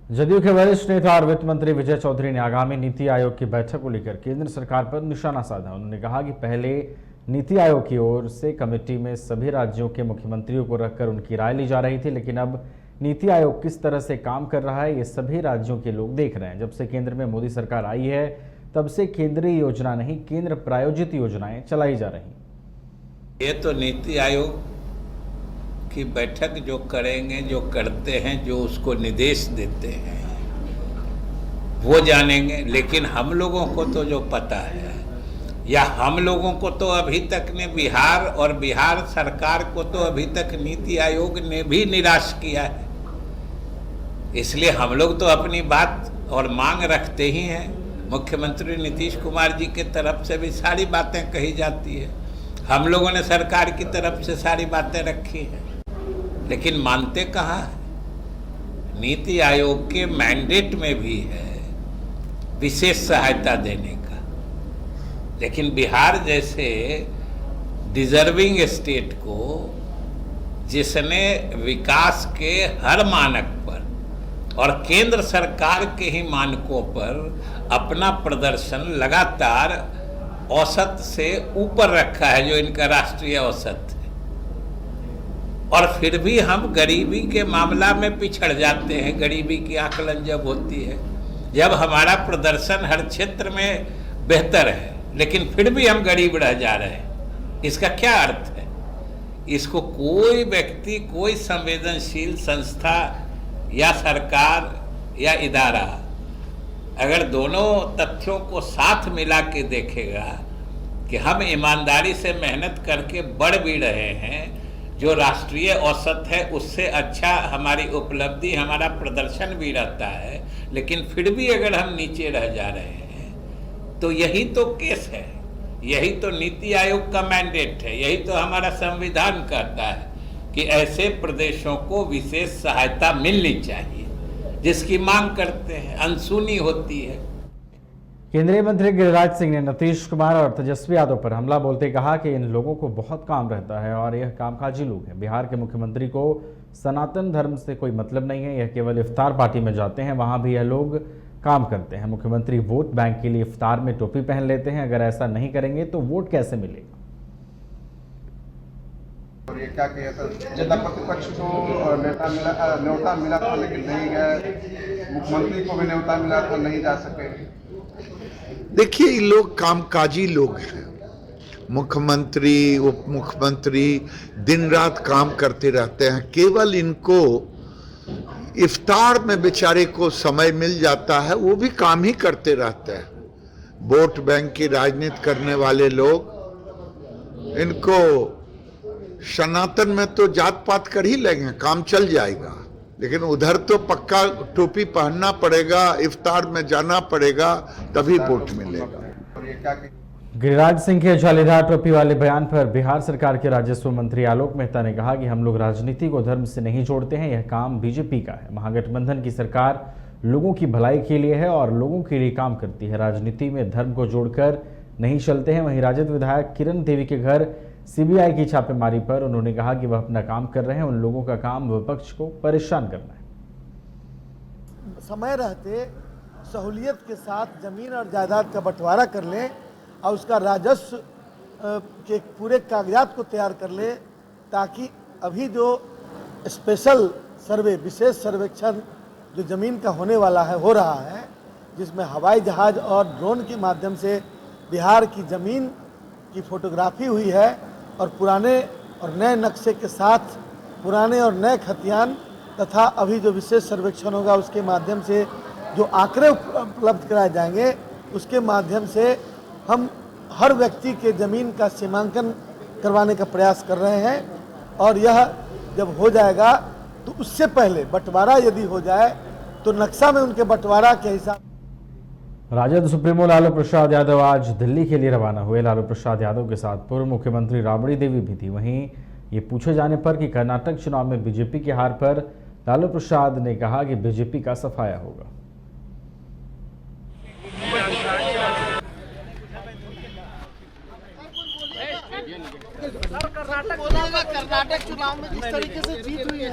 जदयू के वरिष्ठ नेता और वित्त मंत्री विजय चौधरी ने आगामी नीति आयोग की बैठक को लेकर केंद्र सरकार पर निशाना साधा। उन्होंने कहा कि पहले नीति आयोग की ओर से कमेटी में सभी राज्यों के मुख्यमंत्रियों को रखकर उनकी राय ली जा रही थी, लेकिन अब नीति आयोग किस तरह से काम कर रहा है ये सभी राज्यों के लोग देख रहे हैं। जब से केंद्र में मोदी सरकार आई है तब से केंद्रीय योजना नहीं, केंद्र प्रायोजित योजनाएं चलाई जा रही। ये तो नीति आयोग की बैठक जो करेंगे, जो करते हैं, जो उसको निर्देश देते हैं वो जानेंगे, लेकिन हम लोगों को तो जो पता है, या हम लोगों को तो अभी तक ने बिहार और बिहार सरकार को तो अभी तक नीति आयोग ने भी निराश किया है। इसलिए हम लोग तो अपनी बात और मांग रखते ही हैं। मुख्यमंत्री नीतीश कुमार जी के तरफ से भी सारी बातें कही जाती है, हम लोगों ने सरकार की तरफ से सारी बातें रखी हैं, लेकिन मानते कहाँ है। नीति आयोग के मैंडेट में भी है विशेष सहायता देने का, लेकिन बिहार जैसे डिजर्विंग स्टेट को, जिसने विकास के हर मानक पर और केंद्र सरकार के ही मानकों पर अपना प्रदर्शन लगातार औसत से ऊपर रखा है, जो इनका राष्ट्रीय औसत है, और फिर भी हम गरीबी के मामला में पिछड़ जाते हैं। गरीबी की आकलन जब होती है, जब हमारा प्रदर्शन हर क्षेत्र में बेहतर है, लेकिन फिर भी हम गरीब रह जा रहे हैं, इसका क्या अर्थ है? इसको कोई व्यक्ति, कोई संवेदनशील संस्था या सरकार या इदारा अगर दोनों तथ्यों को साथ मिला के देखेगा कि हम ईमानदारी से मेहनत करके बढ़ भी रहे हैं, जो राष्ट्रीय औसत है उससे अच्छा हमारी उपलब्धि, हमारा प्रदर्शन भी रहता है, लेकिन फिर भी अगर हम नीचे रह जा रहे हैं, तो यही तो केस है, यही तो नीति आयोग का मैंडेट है, यही तो हमारा संविधान कहता है कि ऐसे प्रदेशों को विशेष सहायता मिलनी चाहिए, जिसकी मांग करते हैं, अनसुनी होती है। केंद्रीय मंत्री गिरिराज सिंह ने नीतीश कुमार और तेजस्वी यादव पर हमला बोलते कहा कि इन लोगों को बहुत काम रहता है और यह कामकाजी लोग हैं। बिहार के मुख्यमंत्री को सनातन धर्म से कोई मतलब नहीं है, यह केवल इफ्तार पार्टी में जाते हैं, वहां भी यह लोग काम करते हैं। मुख्यमंत्री वोट बैंक के लिए इफ्तार में टोपी पहन लेते हैं, अगर ऐसा नहीं करेंगे तो वोट कैसे मिलेगा? और ये क्या किया था, जनता प्रतिपक्ष को न्योता मिला था लेकिन नहीं गए, मुख्यमंत्री को भी न्योता मिला था नहीं जा सके। देखिए, ये लोग कामकाजी लोग हैं। मुख्यमंत्री, उप मुख्यमंत्री दिन रात काम करते रहते हैं, केवल इनको इफ्तार में बेचारे को समय मिल जाता है, वो भी काम ही करते रहते हैं। वोट बैंक की राजनीति करने वाले लोग, इनको सनातन में तो जात पात कर ही लेंगे, काम चल जाएगा, लेकिन उधर तो पक्का टोपी पहनना पड़ेगा, इफ्तार में जाना पड़ेगा, तभी वोट मिलेगा। गिरिराज सिंह के जालीदार टोपी वाले बयान पर बिहार सरकार के राजस्व मंत्री आलोक मेहता ने कहा कि हम लोग राजनीति को धर्म से नहीं जोड़ते हैं, यह काम बीजेपी का है। महागठबंधन की सरकार लोगों की भलाई के लिए है और लोगों के लिए काम करती है, राजनीति में धर्म को जोड़कर नहीं चलते हैं। वहीं राजद विधायक किरण देवी के घर सीबीआई की छापेमारी पर उन्होंने कहा कि वह अपना काम कर रहे हैं, उन लोगों का काम विपक्ष को परेशान करना है। समय रहते सहूलियत के साथ जमीन और जायदाद का बंटवारा कर लें और उसका राजस्व के पूरे कागजात को तैयार कर ले, ताकि अभी जो स्पेशल सर्वे, विशेष सर्वेक्षण जो ज़मीन का होने वाला है, हो रहा है, जिसमें हवाई जहाज़ और ड्रोन के माध्यम से बिहार की ज़मीन की फोटोग्राफी हुई है और पुराने और नए नक्शे के साथ पुराने और नए खतियान तथा अभी जो विशेष सर्वेक्षण होगा उसके माध्यम से जो आंकड़े उपलब्ध कराए जाएंगे, उसके माध्यम से हम हर व्यक्ति के ज़मीन का सीमांकन करवाने का प्रयास कर रहे हैं। और यह जब हो जाएगा तो उससे पहले बंटवारा यदि हो जाए तो नक्शा में उनके बंटवारा के हिसाब। राजद सुप्रीमो लालू प्रसाद यादव आज दिल्ली के लिए रवाना हुए। लालू प्रसाद यादव के साथ पूर्व मुख्यमंत्री राबड़ी देवी भी थी। वहीं ये पूछे जाने पर कि कर्नाटक चुनाव में बीजेपी की हार पर लालू प्रसाद ने कहा कि बीजेपी का सफाया होगा। कर्नाटक चुनाव में जिस तरीके से जीत हुई है,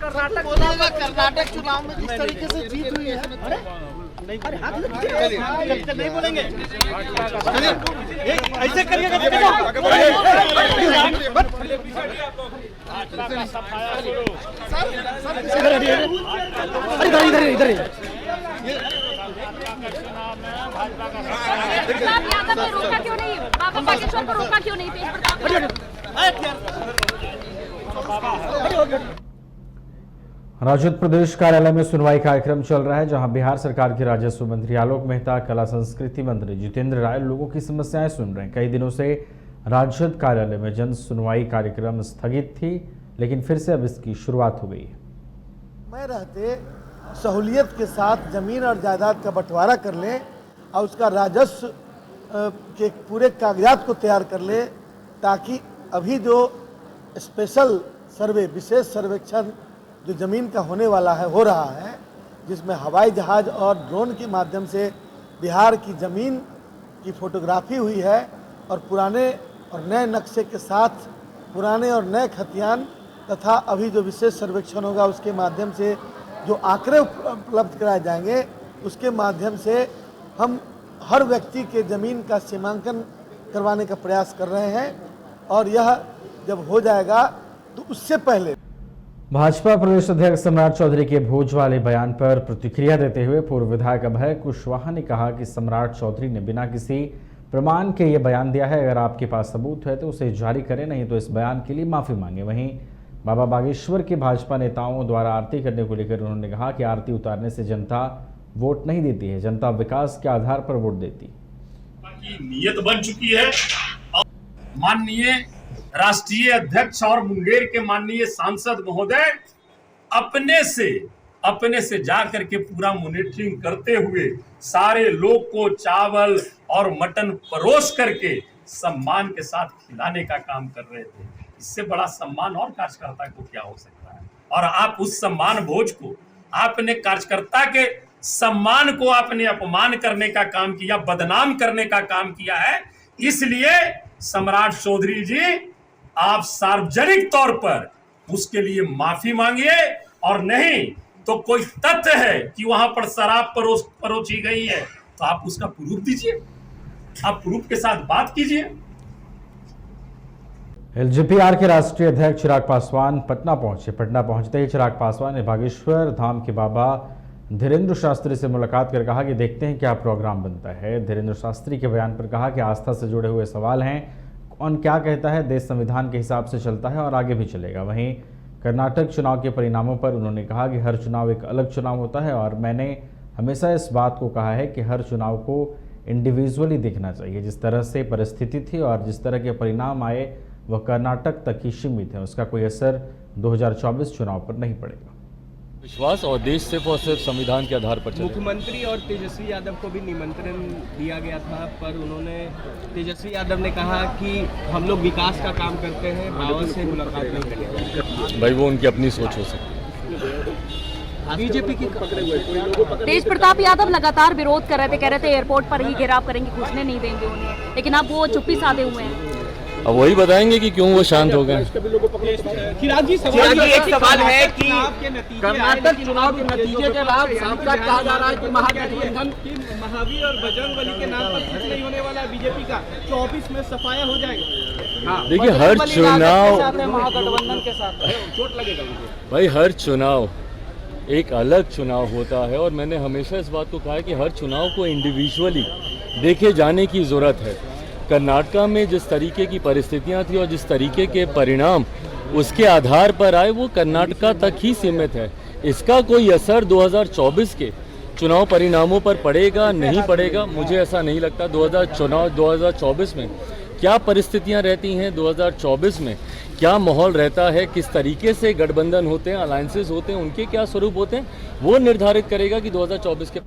कर्नाटक चुनाव में जिस तरीके से जीत हुई है, नहीं बोलेंगे ऐसे करिएगा। इधर रोका क्यों नहीं? बाबा बागेश्वर को रोका क्यों नहीं? राजद प्रदेश कार्यालय में सुनवाई कार्यक्रम चल रहा है, जहां बिहार सरकार के राजस्व मंत्री आलोक मेहता, कला संस्कृति मंत्री जितेंद्र राय लोगों की समस्याएं सुन रहे हैं। कई दिनों से राजद कार्यालय में जन सुनवाई कार्यक्रम स्थगित थी, लेकिन फिर से अब इसकी शुरुआत हो गई है। मैं रहते सहूलियत के साथ जमीन और जायदाद का बंटवारा कर लें और उसका राजस्व के पूरे कागजात को तैयार कर ले, ताकि अभी जो स्पेशल सर्वे, विशेष सर्वेक्षण जो ज़मीन का होने वाला है, हो रहा है, जिसमें हवाई जहाज़ और ड्रोन के माध्यम से बिहार की ज़मीन की फोटोग्राफी हुई है और पुराने और नए नक्शे के साथ पुराने और नए खतियान तथा अभी जो विशेष सर्वेक्षण होगा उसके माध्यम से जो आंकड़े उपलब्ध कराए जाएंगे, उसके माध्यम से हम हर व्यक्ति के ज़मीन का सीमांकन करवाने का प्रयास कर रहे हैं। और यह जब हो जाएगा तो उससे पहले भाजपा प्रदेश अध्यक्ष सम्राट चौधरी के भोज वाले बयान पर प्रतिक्रिया देते हुए पूर्व विधायक अभय कुशवाहा ने कहा कि सम्राट चौधरी ने बिना किसी प्रमाण के ये बयान दिया है। अगर आपके पास सबूत है तो उसे जारी करें, नहीं तो इस बयान के लिए माफी मांगे। वहीं बाबा बागेश्वर के भाजपा नेताओं द्वारा आरती करने को लेकर उन्होंने कहा कि आरती उतारने से जनता वोट नहीं देती है, जनता विकास के आधार पर वोट देती। नियत बन चुकी है। माननीय राष्ट्रीय अध्यक्ष और मुंगेर के माननीय सांसद महोदय अपने से जा करके पूरा मॉनिटरिंग करते हुए सारे लोग को चावल और मटन परोस करके सम्मान के साथ खिलाने का काम कर रहे थे। इससे बड़ा सम्मान और कार्यकर्ता को क्या हो सकता है? और आप उस सम्मान भोज को, आपने कार्यकर्ता के सम्मान को आपने अपमान करने का काम किया, बदनाम करने का काम किया है। इसलिए सम्राट चौधरी जी, आप सार्वजनिक तौर पर उसके लिए माफी मांगिए, और नहीं तो कोई तथ्य है कि वहां पर शराब परोसी गई है तो आप उसका प्रूफ दीजिए, आप प्रूफ के साथ बात कीजिए। एलजेपीआर के राष्ट्रीय अध्यक्ष चिराग पासवान पटना पहुंचे। पटना पहुंचते ही चिराग पासवान ने बागेश्वर धाम के बाबा धीरेन्द्र शास्त्री से मुलाकात कर कहा कि देखते हैं क्या प्रोग्राम बनता है। धीरेन्द्र शास्त्री के बयान पर कहा कि आस्था से जुड़े हुए सवाल हैं, कौन क्या कहता है, देश संविधान के हिसाब से चलता है और आगे भी चलेगा। वहीं कर्नाटक चुनाव के परिणामों पर उन्होंने कहा कि हर चुनाव एक अलग चुनाव होता है और मैंने हमेशा इस बात को कहा है कि हर चुनाव को इंडिविजुअली देखना चाहिए। जिस तरह से परिस्थिति थी और जिस तरह के परिणाम आए वह कर्नाटक तक ही सीमित है, उसका कोई असर 2024 चुनाव पर नहीं पड़ेगा। विश्वास और देश सिर्फ और सिर्फ संविधान के आधार पर चलेगा। मुख्यमंत्री और तेजस्वी यादव को भी निमंत्रण दिया गया था, पर उन्होंने, तेजस्वी यादव ने कहा कि हम लोग विकास का काम करते हैं, बाबा से मुलाकात नहीं करेंगे। भाई वो उनकी अपनी सोच हो सकती है। बीजेपी की तेज प्रताप यादव लगातार विरोध कर रहे थे, कह रहे थे एयरपोर्ट पर ही घेराव करेंगे, घुसने नहीं देंगे उन्हें, लेकिन अब वो चुप्पी साधे हुए हैं। अब वही बताएंगे कि क्यों वो शांत हो गए। चिराग जी, एक सवाल है कि कर्नाटक चुनाव के नतीजे के बाद सांसद कहा जा रहा है कि महागठबंधन की महावीर और बजरंगबली के नाम पर कुछ नहीं होने वाला है। बीजेपी का 24 में सफाया हो जाएगा। देखिए हर चुनाव महागठबंधन के साथ चोट लगेगा भाई, हर चुनाव एक अलग चुनाव होता है और मैंने हमेशा इस बात को कहा है कि हर चुनाव को इंडिविजुअली देखे जाने की ज़रूरत है। कर्नाटक में जिस तरीके की परिस्थितियां थी और जिस तरीके के परिणाम उसके आधार पर आए वो कर्नाटक तक ही सीमित है। इसका कोई असर 2024 के चुनाव परिणामों पर पड़ेगा नहीं पड़ेगा, मुझे ऐसा नहीं लगता। 2024 में क्या परिस्थितियां रहती हैं, 2024 में क्या माहौल रहता है, किस तरीके से गठबंधन होते हैं, अलायंसेस होते हैं, उनके क्या स्वरूप होते हैं, वो निर्धारित करेगा कि 2024 के